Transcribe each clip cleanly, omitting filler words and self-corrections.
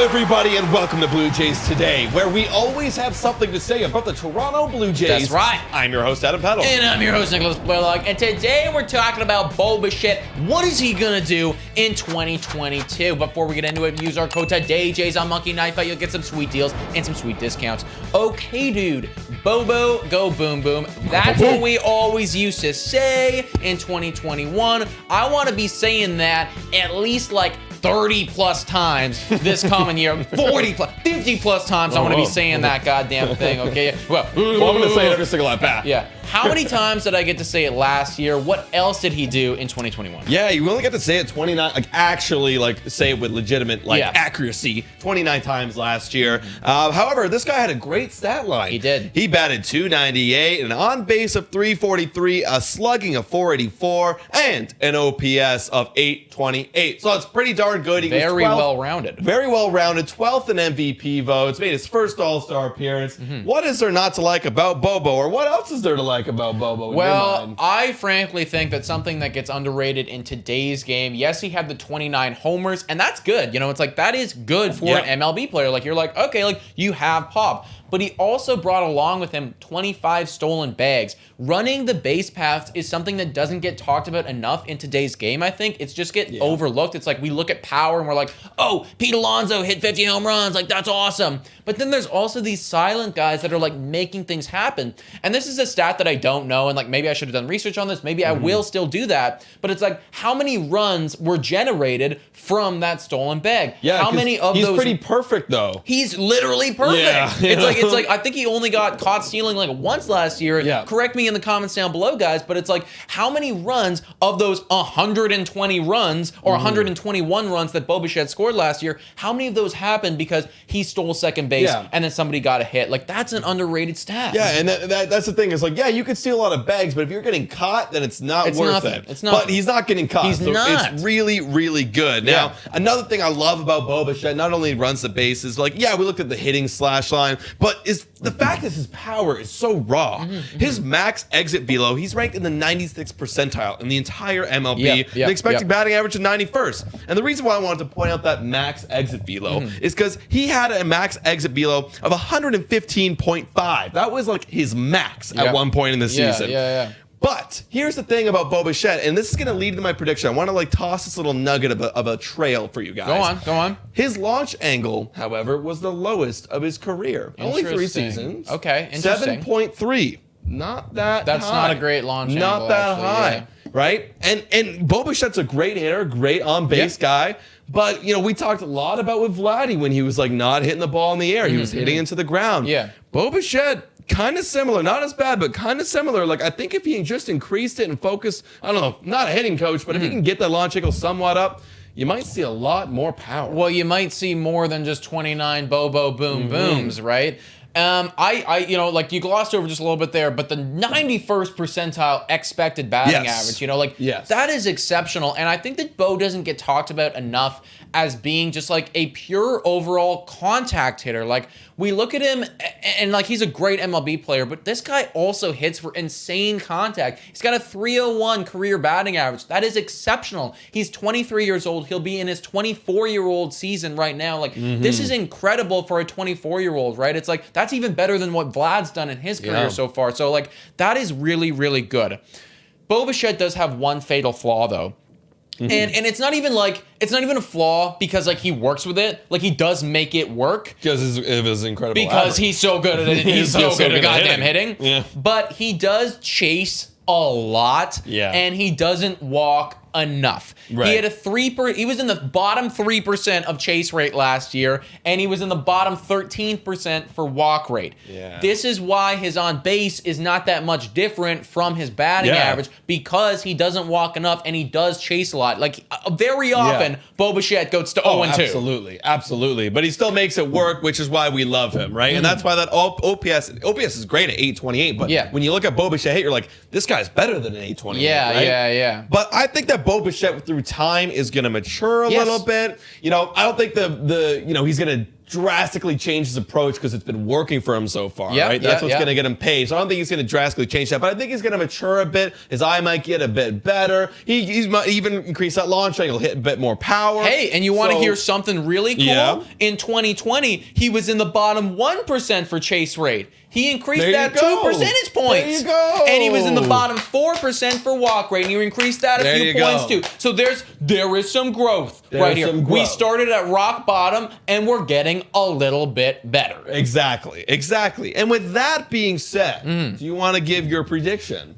Hello, everybody, and welcome to Blue Jays Today, where we always have something to say about the Toronto Blue Jays. That's right. I'm your host, Adam Peddle. And I'm your host, Nicholas Bullock. And today we're talking about Bo Bichette. What is he going to do in 2022? Before we get into it, use our code TODAYJAYS on Monkey Knife Fight. You'll get some sweet deals and some sweet discounts. Okay, dude. Bobo, go boom boom. That's what we always used to say in 2021. I want to be saying that at least like 30 plus times this coming year, 40 plus, 50 plus times. I want to be saying that goddamn thing, okay? Well, I'm going to say it every single at bat. Yeah. How many times did I get to say it last year? What else did he do in 2021? Yeah, you only get to say it 29, say it with legitimate, accuracy 29 times last year. However, this guy had a great stat line. He did. He batted .298, an on-base of .343, a slugging of .484, and an OPS of .828. So it's pretty darn good. He Very well-rounded. Very well-rounded, 12th in MVP votes, made his first All-Star appearance. What is there not to like about Bobo, or what else is there to like about Bobo? Well, I frankly think that something that gets underrated in today's game, yes, he had the 29 homers, and that's good. You know, it's like, that is good for an MLB player. Like, you're like, okay, like, you have pop. But he also brought along with him 25 stolen bags. Running the base paths is something that doesn't get talked about enough in today's game, I think. It's just get overlooked. It's like we look at power and we're like, oh, Pete Alonso hit 50 home runs. Like, that's awesome. But then there's also these silent guys that are like making things happen. And this is a stat that I don't know. And like, maybe I should have done research on this. Maybe I will still do that. But it's like, how many runs were generated from that stolen bag? Yeah, how many of those? He's pretty perfect, though. He's literally perfect. Yeah. It's like I think he only got caught stealing like once last year. Yeah. Correct me in the comments down below, guys, but it's like, how many runs of those 120 runs or 121 runs that Bo Bichette scored last year, how many of those happened because he stole second base and then somebody got a hit? Like, that's an underrated stat. Yeah, and that's the thing. Is like, yeah, you could steal a lot of bags, but if you're getting caught, then it's not worth it. It's not. But he's not getting caught. He's not. It's really, really good. Now, another thing I love about Bo Bichette, not only runs the bases, like, yeah, we looked at the hitting slash line, but is the fact that his power is so raw. His max exit velo, he's ranked in the 96th percentile in the entire MLB. The expected batting average of 91st. And the reason why I wanted to point out that max exit velo is because he had a max exit velo of 115.5. That was like his max at one point in the season. But here's the thing about Bo Bichette, and this is going to lead to my prediction. I want to like toss this little nugget of a trail for you guys. Go on. His launch angle, however, was the lowest of his career. Only 3 seasons. Okay, interesting. 7.3. Not that That's high. not a great launch angle. Not that actually, high, right? And Bo Bichette's a great hitter, great on-base guy. But, you know, we talked a lot about with Vladdy when he was like not hitting the ball in the air. He was hitting into the ground. Bo Bichette, kind of similar, not as bad, but kind of similar. Like, I think if he just increased it and focused, I don't know, not a hitting coach, but if he can get that launch angle somewhat up, you might see a lot more power. Well, you might see more than just 29 Bobo boom booms, right? You know, like, you glossed over just a little bit there, but the 91st percentile expected batting average, you know, like, that is exceptional. And I think that Bo doesn't get talked about enough as being just like a pure overall contact hitter. Like, we look at him and like, he's a great MLB player, but this guy also hits for insane contact. He's got a .301 career batting average. That is exceptional. He's 23 years old. He'll be in his 24-year-old season right now. Like, this is incredible for a 24-year-old, right? It's like, that's even better than what Vlad's done in his career so far. So like, that is really, really good. Bo Bichette does have one fatal flaw though. And it's not even a flaw because like he works with it. Like, he does make it work. Because of his incredible Because he's so good at it. He's so good at goddamn hitting. Yeah. But he does chase a lot. Yeah. And he doesn't walk enough. Right. He had he was in the bottom 3% of chase rate last year, and he was in the bottom 13% for walk rate. Yeah. This is why his on base is not that much different from his batting average, because he doesn't walk enough and he does chase a lot. Like, very often, Bo Bichette goes to 0-2. Absolutely. But he still makes it work, which is why we love him, right? And that's why that OPS is great at 828, but when you look at Bo Bichette hit, you're like, this guy's better than an 828, right? Yeah. But I think that Bo Bichette through time is going to mature a little bit. You know, I don't think he's going to drastically change his approach because it's been working for him so far, Yep, right? That's yep, what's yep. going to get him paid. So I don't think he's going to drastically change that, but I think he's going to mature a bit. His eye might get a bit better. He might even increase that launch angle, hit a bit more power. Hey, and you want to hear something really cool? Yeah. In 2020, he was in the bottom 1% for chase rate. He increased There that you go. 2 percentage points. There you go. And he was in the bottom 4% for walk rate, and you increased that a There few you points go. too. So there is some growth right here. some We growth. started at rock bottom, and we're getting a little bit better. Exactly. And with that being said, do you want to give your prediction?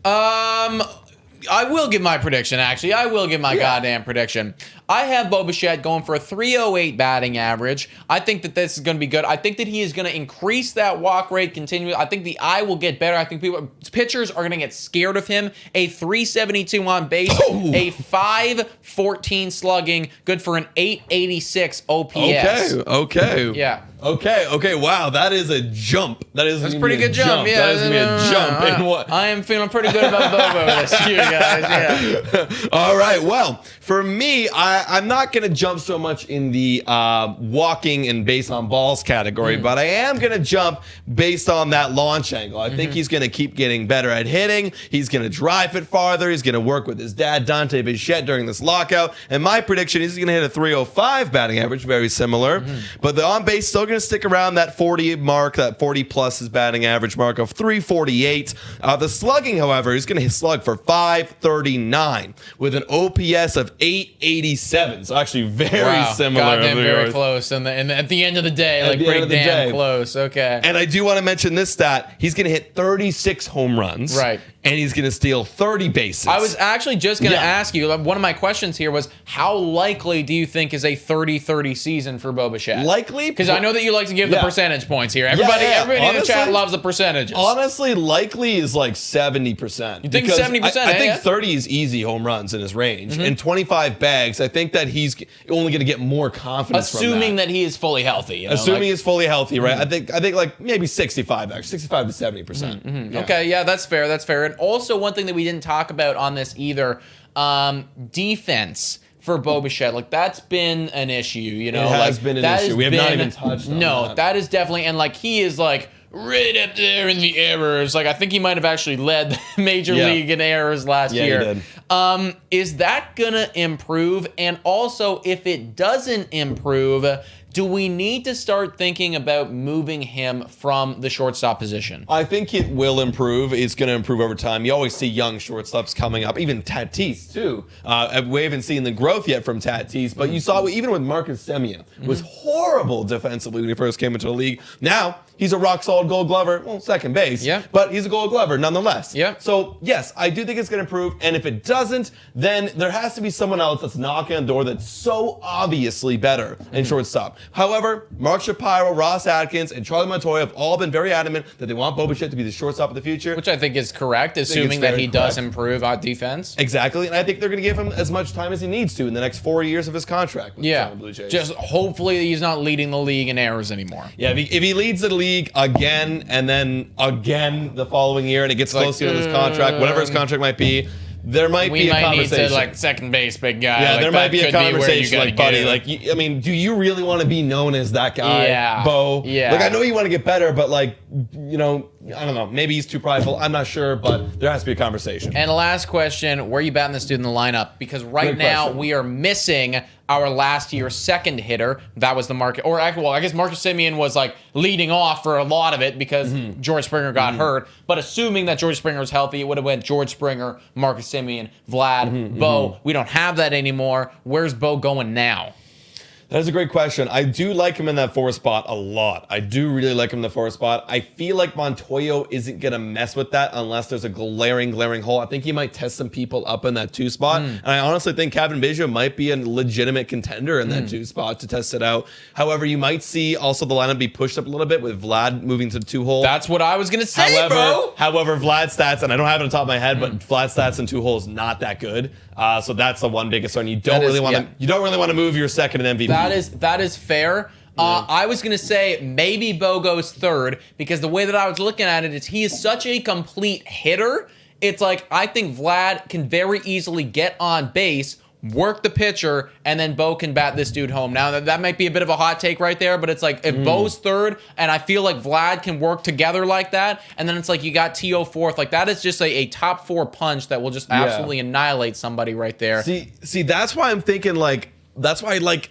I will give my prediction, actually. I will give my goddamn prediction. I have Bo Bichette going for a 308 batting average. I think that this is going to be good. I think that he is going to increase that walk rate continually. I think the eye will get better. I think pitchers are going to get scared of him. A 372 on base, a 514 slugging, good for an 886 OPS. Okay. Yeah. Okay. Wow, that is a jump. That's a pretty good jump. Yeah, that is gonna be a jump. In what? I am feeling pretty good about Bobo this year, guys. Yeah. All right. Well, for me, I'm not going to jump so much in the walking and base on balls category, but I am going to jump based on that launch angle. I think he's going to keep getting better at hitting. He's going to drive it farther. He's going to work with his dad, Dante Bichette, during this lockout. And my prediction is he's going to hit a 305 batting average, very similar. But the on base still going to stick around that 40 mark, that 40 plus his batting average mark of 348. The slugging, however, is going to slug for 539 with an OPS of 887. So actually very similar. Goddamn, to very yours. close. And at the end of the day, At like the end pretty of the damn day. close. Okay. And I do want to mention this stat. He's going to hit 36 home runs. Right. And he's going to steal 30 bases. I was actually just going to ask you, one of my questions here was, how likely do you think is a 30-30 season for Bo Bichette? Likely? Because I know that you like to give the percentage points here. Everybody in the chat loves the percentages. Honestly, likely is like 70%. You think 70%? I think 30 is easy home runs in his range. And 25 bags, I think that he's only going to get more confidence Assuming from that he is fully healthy. You know, Assuming he's fully healthy, right? I think like maybe 65 actually, 65 to 70%. Okay, yeah, that's fair. And also one thing that we didn't talk about on this either, defense for Bo Bichette. Like, that's been an issue, you know? It has been an issue. We have not even touched on that. That is definitely, and like, he is like right up there in the errors. Like, I think he might have actually led the Major League in errors last year. He did. Is that gonna improve? And also, if it doesn't improve, do we need to start thinking about moving him from the shortstop position? I think it will improve. It's going to improve over time. You always see young shortstops coming up, even Tatis too. We haven't seen the growth yet from Tatis, but you saw even with Marcus Semien was horrible defensively when he first came into the league. Now he's a rock solid Gold Glover, well, second base, but he's a Gold Glover nonetheless. So yes, I do think it's going to improve, and if it doesn't, then there has to be someone else that's knocking on the door that's so obviously better in shortstop. However, Mark Shapiro, Ross Atkins, and Charlie Montoya have all been very adamant that they want Bo Bichette to be the shortstop of the future. Which I think is correct, assuming that he does improve on defense. Exactly, and I think they're going to give him as much time as he needs to in the next 4 years of his contract with the Blue Jays. Just hopefully he's not leading the league in errors anymore. Yeah, if he leads the league again and then again the following year and it gets close to his contract, whatever his contract might be, there might be a conversation. We might need to, second base big guy. Yeah, like, there might be a conversation, buddy, get. I mean, do you really want to be known as that guy, Bo? Yeah. Like, I know you want to get better, but I don't know, maybe he's too prideful. I'm not sure, but there has to be a conversation. And last question, where are you batting this dude in the lineup? Because right now we are missing our last year's second hitter. That was the market. Or, I guess Marcus Semien was leading off for a lot of it because George Springer got hurt. But assuming that George Springer was healthy, it would have went George Springer, Marcus Semien, Vlad, Bo. We don't have that anymore. Where's Bo going now? That is a great question. I do like him in that 4 spot a lot. I do really like him in the 4 spot. I feel like Montoyo isn't going to mess with that unless there's a glaring hole. I think he might test some people up in that 2 spot. And I honestly think Kevin Biggio might be a legitimate contender in that 2 spot to test it out. However, you might see also the lineup be pushed up a little bit with Vlad moving to the 2 hole. That's what I was going to say, bro. However, Vlad's stats, and I don't have it on top of my head, but Vlad's stats in 2 holes not that good. So that's the one big concern. You don't really want to move your second and MVP. That is fair. I was going to say maybe Bo goes third because the way that I was looking at it is he is such a complete hitter. It's like I think Vlad can very easily get on base work the pitcher, and then Bo can bat this dude home. Now, that might be a bit of a hot take right there, but it's like if Bo's third, and I feel like Vlad can work together like that, and then it's like you got T.O. fourth. Like, that is just a top 4 punch that will just absolutely annihilate somebody right there. See, that's why I'm thinking, like, that's why, like,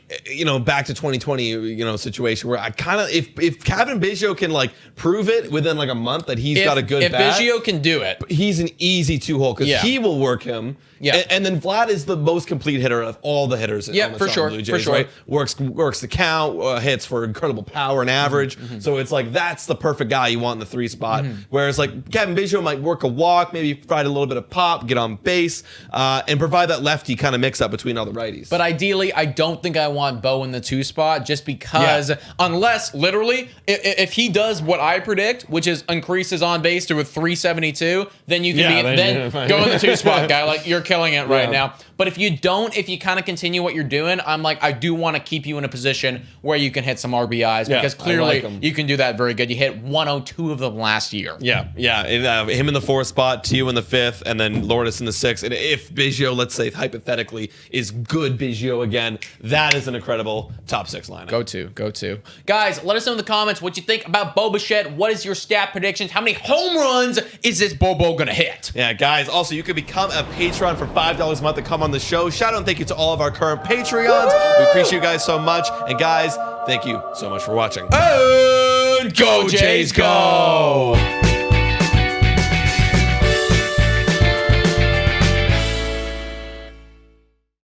back to 2020, situation where I kind of, if Kevin Biggio can, like, prove it within, like, a month that he's got a good bat. If Biggio can do it. He's an easy 2-hole because he will work him. Yeah. And then Vlad is the most complete hitter of all the hitters on the Blue Jays, for sure. right? Works the count, hits for incredible power and average. So it's like, that's the perfect guy you want in the 3 spot. Whereas, like, Kevin Biggio might work a walk, maybe provide a little bit of pop, get on base, and provide that lefty kind of mix up between all the righties. But ideally, I don't think I want Bo in the 2 spot just because unless, literally, if he does what I predict, which is increases on base to a 372, then you can then go in the 2 spot, guy. Like, you're killing it right now. But if you don't, if you kind of continue what you're doing, I'm like, I do want to keep you in a position where you can hit some RBIs because clearly you can do that very good. You hit 102 of them last year. Yeah. And, him in the 4th spot, Tio in the 5th, and then Lourdes in the 6th. And if Biggio, let's say hypothetically, is good Biggio again, that is an incredible top 6 lineup. Go to. Guys, let us know in the comments what you think about Bo Bichette. What is your stat predictions? How many home runs is this Bobo going to hit? Yeah, guys. Also, you can become a Patron for $5 a month to come on the show. Shout out and thank you to all of our current Patreons. We appreciate you guys so much. And guys, thank you so much for watching. And go Jays, go!